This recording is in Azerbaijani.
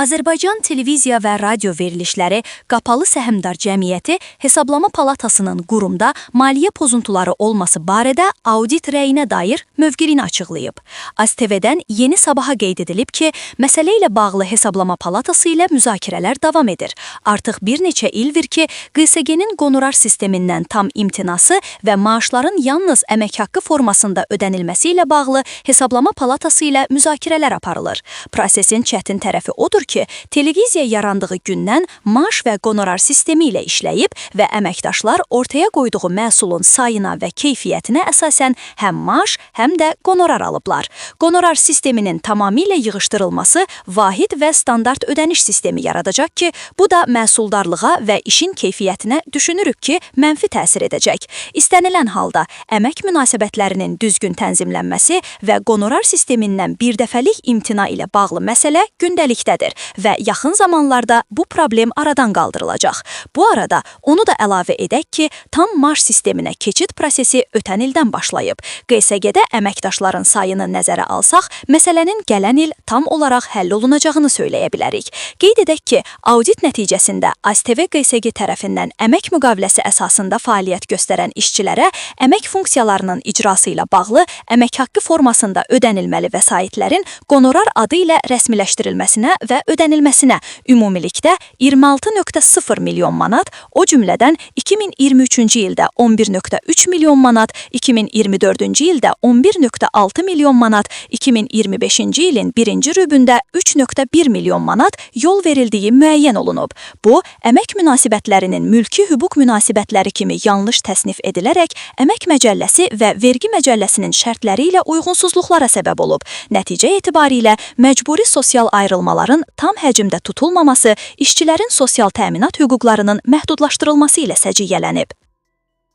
Azərbaycan Televiziya və Radio Verilişləri Qapalı Səhmdar Cəmiyyəti Hesablama Palatasının qurumda maliyyə pozuntuları olması barədə audit rəyinə dair mövqeyini açıqlayıb. AzTV-dən Yeni Sabaha qeyd edilib ki, məsələ ilə bağlı Hesablama Palatası ilə müzakirələr davam edir. Artıq bir neçə ildir ki, QSG-nin qonorar sistemindən tam imtinası və maaşların yalnız əmək haqqı formasında ödənilməsi ilə bağlı Hesablama Palatası ilə müzakirələr aparılır. Prosesin çətin tərəfi odur ki, televiziya yarandığı gündən maaş və qonorar sistemi ilə işləyib və əməkdaşlar ortaya qoyduğu məhsulun sayına və keyfiyyətinə əsasən həm maaş, həm də qonorar alıblar. Qonorar sisteminin tamamilə yığışdırılması vahid və standart ödəniş sistemi yaradacaq ki, bu da məhsuldarlığa və işin keyfiyyətinə düşünürük ki, mənfi təsir edəcək. İstənilən halda əmək münasibətlərinin düzgün tənzimlənməsi və qonorar sistemindən birdəfəlik imtina ilə bağlı məsələ gündəlikdədir və yaxın zamanlarda bu problem aradan qaldırılacaq. Bu arada onu da əlavə edək ki, tam maaş sisteminə keçid prosesi ötən ildən başlayıb. QSG-də əməkdaşların sayını nəzərə alsaq, məsələnin gələn il tam olaraq həll olunacağını söyləyə bilərik. Qeyd edək ki, audit nəticəsində AzTV QSG tərəfindən əmək müqaviləsi əsasında fəaliyyət göstərən işçilərə əmək funksiyalarının icrası ilə bağlı əmək haqqı formasında ödənilməli vəsaitlərin qonorar adı ilə rəsmiləşdirilməsinə və ödənilməsinə ümumilikdə 26,0 milyon manat, o cümlədən 2023-cü ildə 11,3 milyon manat, 2024-cü ildə 11,6 milyon manat, 2025-ci ilin birinci rübündə 3,1 milyon manat yol verildiyi müəyyən olunub. Bu, əmək münasibətlərinin mülki hüquq münasibətləri kimi yanlış təsnif edilərək Əmək Məcəlləsi və Vergi Məcəlləsinin şərtləri ilə uyğunsuzluqlara səbəb olub. Nəticə etibarilə məcburi sosial ayrılmaların tam həcmdə tutulmaması, işçilərin sosial təminat hüquqlarının məhdudlaşdırılması ilə səciyyələnib.